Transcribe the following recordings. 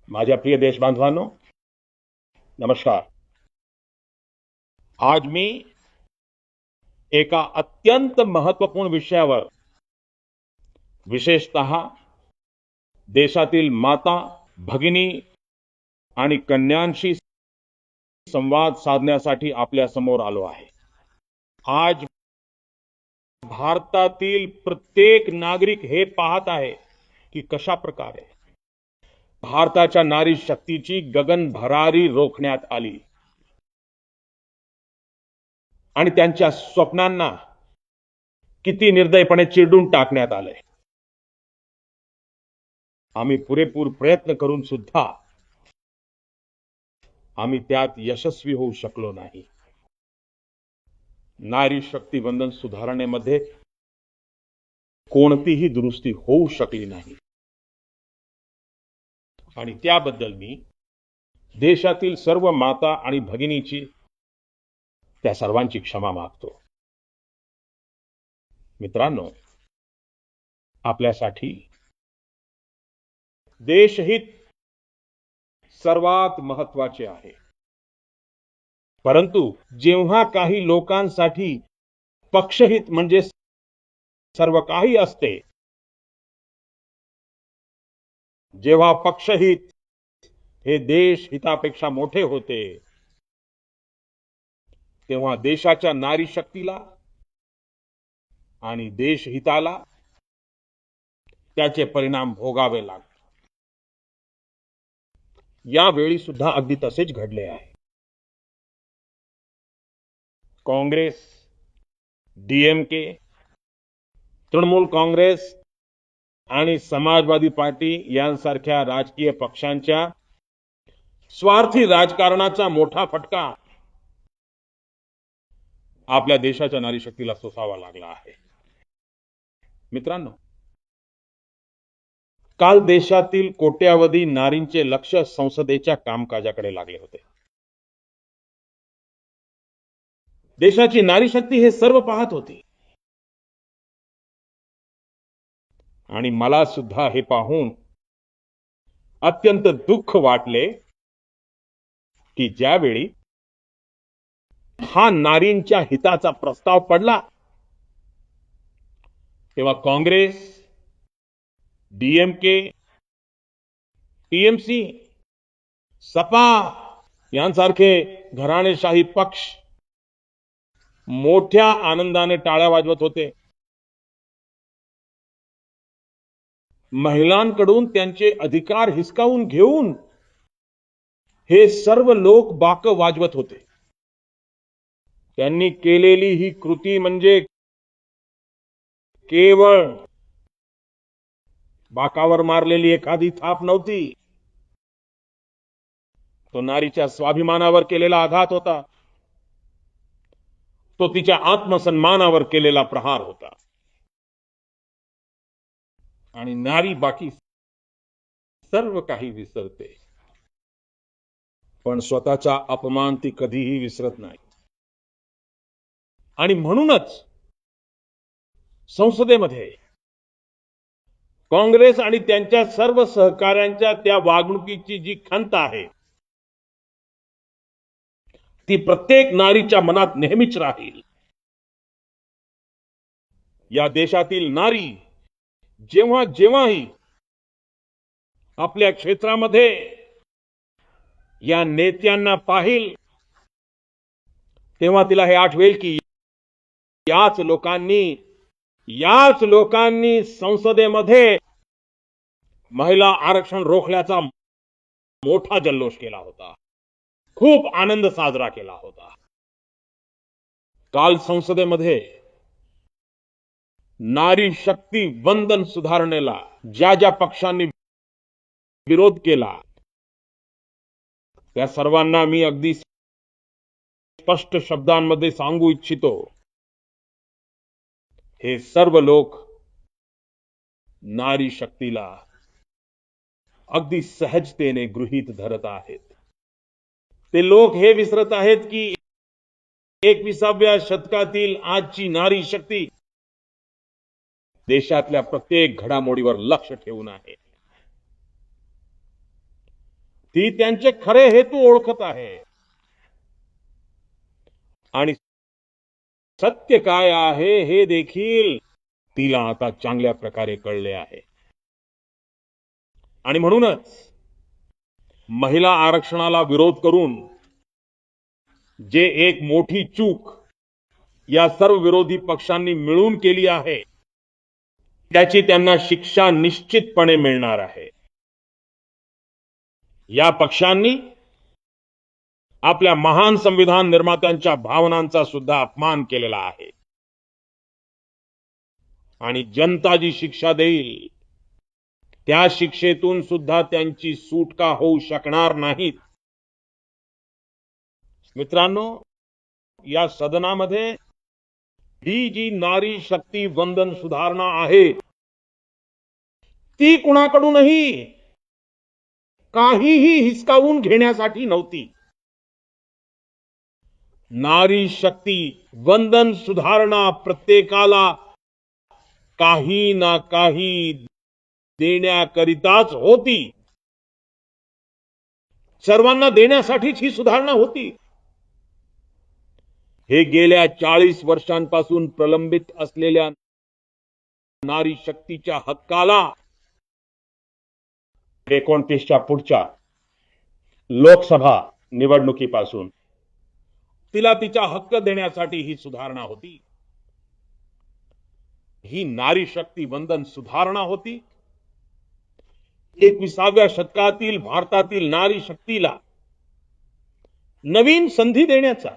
माझ्या प्रिय देशबांधवांनो, नमस्कार. आज मी एका अत्यंत महत्वपूर्ण विषयावर, विशेषतः देशातील माता, भगिनी आणि कन्यांशी संवाद साधण्यासाठी आपल्या समोर आलो आहे. आज भारतातील प्रत्येक नागरिक हे पाहत आहे की कशा प्रकारे भारताच्या नारी शक्तीची गगनभरारी रोखण्यात आली आणि त्यांच्या स्वप्नांना किती निर्दयपणे चिरडून टाकण्यात आलंय. आम्ही पुरेपूर प्रयत्न करून सुद्धा आम्ही त्यात यशस्वी होऊ शकलो नाही. नारी शक्ती वंदन सुधारणेमध्ये कोणतीही दुरुस्ती होऊ शकली नाही आणि त्याबद्दल मी देशातील सर्व माता आणि भगिनीची, त्या सर्वांची क्षमा मागतो. मित्रांनो, आपल्यासाठी देशहित सर्वात महत्वाचे आहे. परंतु जेव्हा काही लोकांसाठी पक्षहित म्हणजे सर्व काही असते, जेव्हा पक्षहित हे देश हितापेक्षा मोठे होते, तेव्हा देशाच्या नारी शक्तीला आणि देशहिताला त्याचे परिणाम भोगावे लागतात. यावेळी सुद्धा अगदी तसेच घडले आहे. काँग्रेस, डीएमके, तृणमूल काँग्रेस आणि समाजवादी पार्टी यांसारख्या राजकीय पक्षांच्या स्वार्थी राजकारणाचा मोठा फटका आपल्या देशाच्या नारी शक्तीला सोसावा लागला आहे. मित्रांनो, काल देशातील कोट्यावधी नारींचे लक्ष संसदेच्या कामकाजाकडे लागले होते. देशाची नारी शक्ती हे सर्व पाहत होती आणि मला सुद्धा हे पाहून अत्यंत दुःख वाटले की ज्यावेळी हा नारींच्या हिताचा प्रस्ताव पडला, तेव्हा काँग्रेस, डीएमके, टीएमसी, सपा यांसारखे घराणेशाही पक्ष मोठ्या आनंदाने टाळ्या वाजवत होते. महिलांकडून त्यांचे अधिकार हिसकावून घेऊन हे सर्व लोक बाकं वाजवत होते. त्यांनी केलेली ही कृती म्हणजे केवळ बाकावर मारलेली एखादी थाप नव्हती. तो नारीच्या स्वाभिमानावर केलेला आघात होता. तो तिच्या आत्मसन्मानावर केलेला प्रहार होता. आणि नारी बाकी सर्व काही विसरते, पण स्वतःचा अपमान ती कधीही विसरत नाही. आणि म्हणूनच संसदेमध्ये काँग्रेस आणि त्यांच्या सर्व सहकाऱ्यांच्या त्या वागणुकीची जी खंत आहे, ती प्रत्येक नारीच्या मनात नेहमीच राहील. या देशातील नारी जेव्हा जेव्हाही आपल्या क्षेत्रामध्ये या नेत्यांना पाहिल, तेव्हा तिला हे आठवेल की याच लोकांनी संसदेमध्ये महिला आरक्षण रोखल्याचा मोठा जल्लोष केला होता, खूप आनंद साजरा केला होता. काल संसदेमध्ये नारी शक्ती वंदन सुधारणेला ज्या ज्या पक्षांनी विरोध केला, त्या सर्वांना मी अगदी स्पष्ट शब्दांमध्ये सांगू इच्छितो, हे सर्व लोक नारी शक्तीला अगदी सहजतेने गृहीत धरत आहेत. ते लोक हे विसरत आहेत की 21व्या शतकातील आजची नारी शक्ती देशातल्या प्रत्येक घडामोडीवर लक्ष ठेवून आहे. ती त्यांचे खरे हेतू ओळखत आहे आणि सत्य काय आहे हे देखील तिला आता चांगल्या प्रकारे कळले आहे. आणि म्हणूनच महिला आरक्षणाला विरोध करून जे एक मोठी चूक या सर्व विरोधी पक्षांनी मिळून केली आहे, त्याची त्यांना शिक्षा निश्चितपणे मिळणार आहे. या पक्षांनी आपल्या महान संविधान निर्मात्यांच्या भावनांचा सुद्धा अपमान केलेला आहे आणि जनता जी शिक्षा देईल त्या शिक्षेतून सुद्धा त्यांची सुटका होऊ शकणार नाहीत. मित्रांनो, या सदनामध्ये ही जी नारी शक्ती वंदन सुधारणा आहे, ती कुणाकडूनही काहीही हिसकावून घेण्यासाठी नव्हती. नारी शक्ती वंदन सुधारणा प्रत्येकाला काही ना काही देण्याकरिताच होती. सर्वांना देण्यासाठीच ही सुधारणा होती. हे गेल्या 40 वर्षांपासून प्रलंबित असलेल्या नारी शक्तीच्या हक्काला 29च्या पुढच्या लोकसभा निवडणुकीपासून तिला तिचा हक्क देण्यासाठी ही सुधारणा होती. ही नारी शक्ती वंदन सुधारणा होती. 21व्या शतकातील भारतातील नारी शक्तीला नवीन संधी देण्याचा,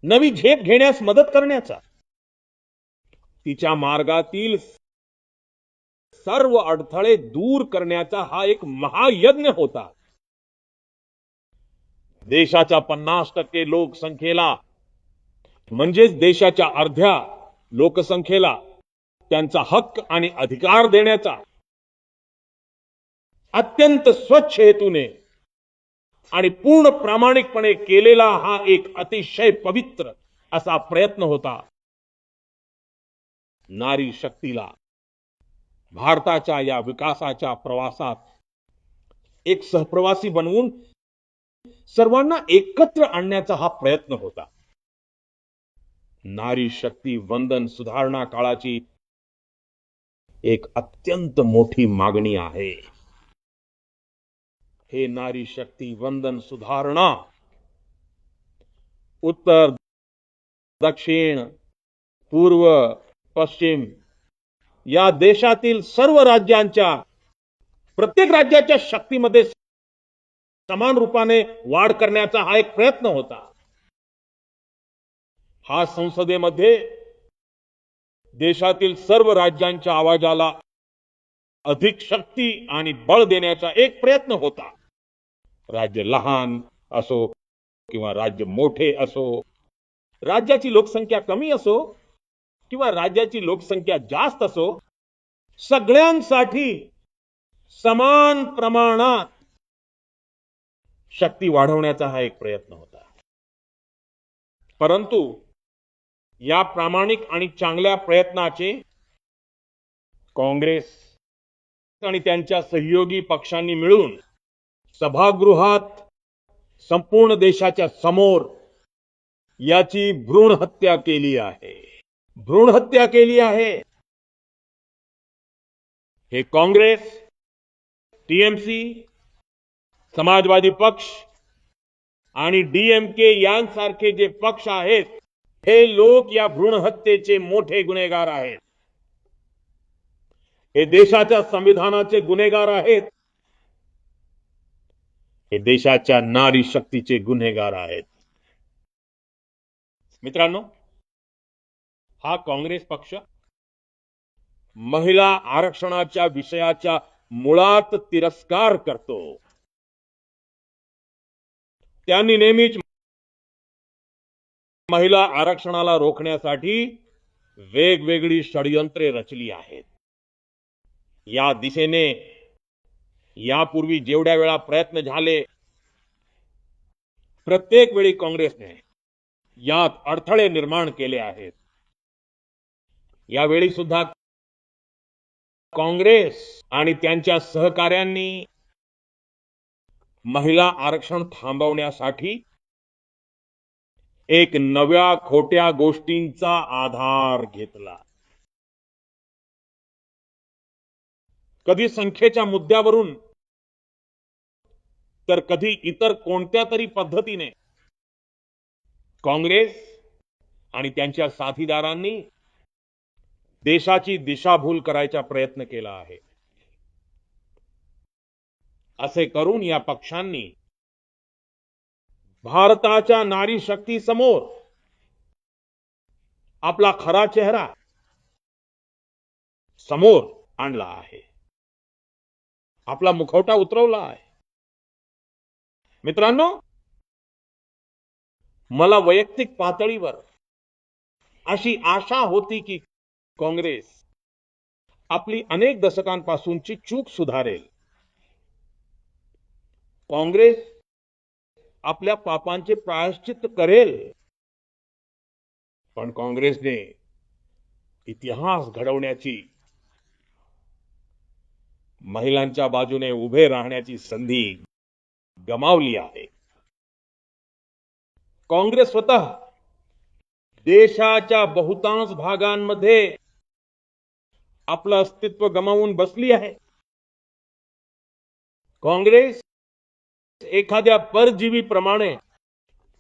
नवी झेप घेण्यास मदत करण्याचा, तिच्या मार्गातील सर्व अडथळे दूर करण्याचा हा एक महायज्ञ होता. देशाच्या 50% लोकसंख्येला म्हणजेच देशाच्या अर्ध्या लोकसंख्येला त्यांचा हक्क आणि अधिकार देण्याचा अत्यंत स्वच्छ हेतूने आणि पूर्ण प्रामाणिकपणे केलेला हा एक अतिशय पवित्र असा प्रयत्न होता. नारी शक्तीला भारताच्या या विकासाच्या प्रवासात एक सहप्रवासी बनवून सर्वांना एकत्र आणण्याचा हा प्रयत्न होता. नारी शक्ती वंदन सुधारणा काळाची एक अत्यंत मोठी मागणी आहे. हे नारी शक्ती वंदन सुधारणा उत्तर, दक्षिण, पूर्व, पश्चिम या देशातील सर्व राज्यांच्या प्रत्येक राज्याच्या शक्तीमध्ये समान रूपाने वाढ करण्याचा हा एक प्रयत्न होता. हा संसदेमध्ये देशातील सर्व राज्यांच्या आवाजाला अधिक शक्ती आणि बळ देण्याचा एक प्रयत्न होता. राज्य लहान असो किंवा राज्य मोठे असो, राज्याची लोकसंख्या कमी असो किंवा राज्याची लोकसंख्या जास्त असो, सगळ्यांसाठी समान प्रमाणात शक्ती वाढवण्याचा हा एक प्रयत्न होता. परंतु या प्रामाणिक आणि चांगल्या प्रयत्नाचे काँग्रेस आणि त्यांच्या सहयोगी पक्षांनी मिळून सभागृहात संपूर्ण देशाच्या समोर याची भ्रूण हत्या केली आहे. भ्रूण हत्या केली आहे. हे काँग्रेस, टीएमसी, समाजवादी पक्ष आणि डीएमके यांसारखे जे पक्ष आहेत, हे लोक या भ्रूण हत्येचे मोठे गुन्हेगार आहेत. हे देशाच्या संविधानाचे गुन्हेगार आहेत. हे देशाच्या नारी शक्तीचे गुन्हेगार आहेत. मित्रांनो, हा काँग्रेस पक्ष महिला आरक्षणाच्या विषयाच्या मुळात तिरस्कार करतो. त्यांनी नेहमीच महिला आरक्षणाला रोखण्यासाठी वेगवेगळी षडयंत्रे रचली आहेत. या दिशेने यापूर्वी जेवढ्या वेळा प्रयत्न झाले, प्रत्येक वेळी काँग्रेसने यात अडथळे निर्माण केले आहेत. यावेळी सुद्धा काँग्रेस आणि त्यांच्या सहकाऱ्यांनी महिला आरक्षण थांबवण्यासाठी एक नव्या खोट्या गोष्टींचा आधार घेतला. कधी संख्येच्या मुद्द्यावरून तर कधी इतर कोणत्या तरी पद्धतीने काँग्रेस आणि त्यांच्या साथीदारांनी देशाची दिशाभूल करायचा प्रयत्न केला आहे. असे करून या पक्षांनी भारताच्या नारी शक्ती समोर आपला खरा चेहरा समोर आणला आहे. आपला मुखवटा उतरवला आहे. मित्रांनो, मला वैयक्तिक पातळीवर अशी आशा होती की काँग्रेस आपली अनेक दशकांपासूनची चूक सुधारेल. काँग्रेस आपल्या पापांचे प्रायश्चित्त करेल. पण काँग्रेसने इतिहास घडवण्याची, महिलांच्या बाजूने उभे राहण्याची संधी गमावली आहे. काँग्रेस स्वतः देशाच्या बहुतांश भागांमध्ये आपलं अस्तित्व गमावून बसली आहे. काँग्रेस एखाद्या परजीवीप्रमाणे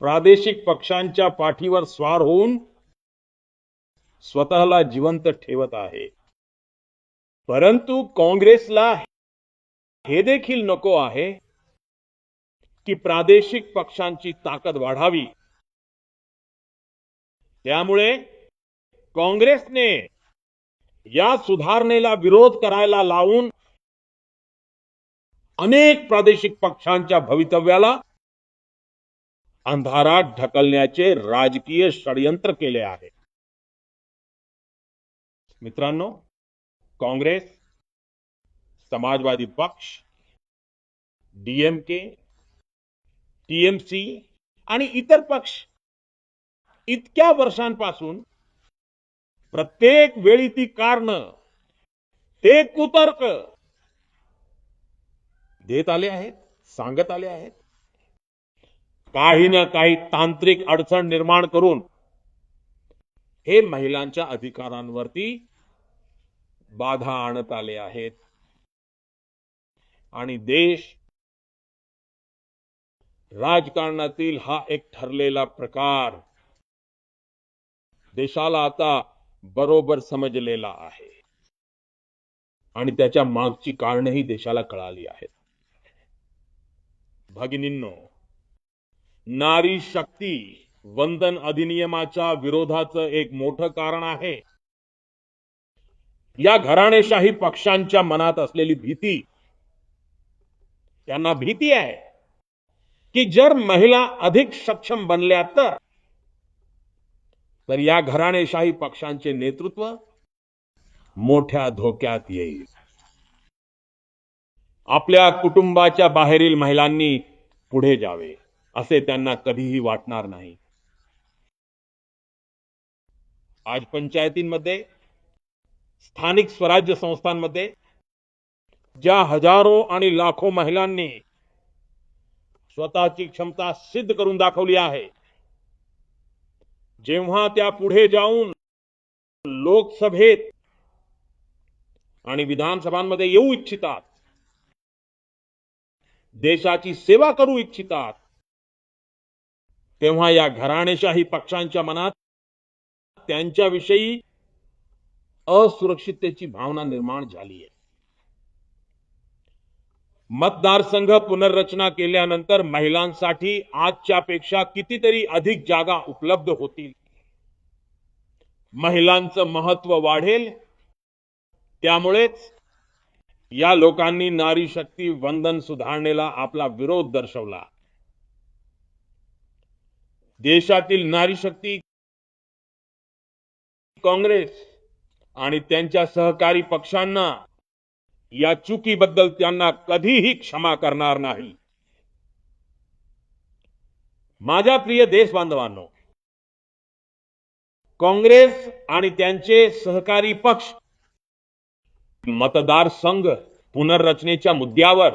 प्रादेशिक पक्षांच्या पाठीवर स्वार होऊन स्वतःला जिवंत ठेवत आहे. परंतु काँग्रेसला हे देखील नको आहे की प्रादेशिक पक्षांची ताकद वाढावी. त्यामुळे काँग्रेसने या सुधारणेला विरोध करायला लावून अनेक प्रादेशिक पक्षांच्या भवितव्याला अंधारात ढकलण्याचे राजकीय षडयंत्र केले आहे. मित्रांनो, काँग्रेस, समाजवादी पक्ष, डीएमके, टीएमसी आणि इतर पक्ष इतक्या वर्षांपासून प्रत्येक वेळी ती कारणं, ते कुतर्क देत आले आहेत, सांगत आले आहेत. काही ना काही तांत्रिक अडचण निर्माण करून हे महिलांच्या अधिकारांवरती बाधा आणत आले आहेत. आणि देश राजकारणातील हा एक ठरलेला प्रकार देशाला आता बरोबर समजलेला आहे आणि त्याच्या मागची कारणंही देशाला कळाली आहेत. भगिनींनो, नारी शक्ती वंदन अधिनियमाच्या विरोधाचं एक मोठं कारण आहे या घराणेशाही पक्षांच्या मनात असलेली भीती. त्यांना भीती आहे की जर महिला अधिक सक्षम बनल्या तर या घराणेशाही पक्षांचे नेतृत्व मोठ्या धोक्यात येईल. आपल्या कुटुंबाच्या बाहेरील महिलांनी पुढे जावे असे त्यांना कधीही वाटणार नाही. आज पंचायतींमध्ये, स्थानिक स्वराज्य संस्थांमध्ये ज्या हजारो आणि लाखो महिलांनी स्वतःची क्षमता सिद्ध करून दाखवली आहे, जेव्हा त्या पुढे जाऊन लोकसभेत आणि विधानसभांमध्ये येऊ इच्छितात, देशाची सेवा करू इच्छितात, तेव्हा या घराणेशाही पक्षांच्या मनात त्यांच्याविषयी असुरक्षिततेची भावना निर्माण झाली आहे. मतदारसंघ पुनर्रचना केल्यानंतर महिलांसाठी आजच्यापेक्षा कितीतरी अधिक जागा उपलब्ध होतील. महिलांचं महत्व वाढेल. त्यामुळेच या लोकांनी नारी शक्ती वंदन सुधारणेला आपला विरोध दर्शवला. देशातील नारी शक्ती काँग्रेस आणि त्यांच्या सहकारी पक्षांना या चुकीबद्दल त्यांना कधीही क्षमा करणार नाही. माझ्या प्रिय देशबांधवांनो, काँग्रेस आणि त्यांचे सहकारी पक्ष मतदारसंघ पुनर्रचनेच्या मुद्द्यावर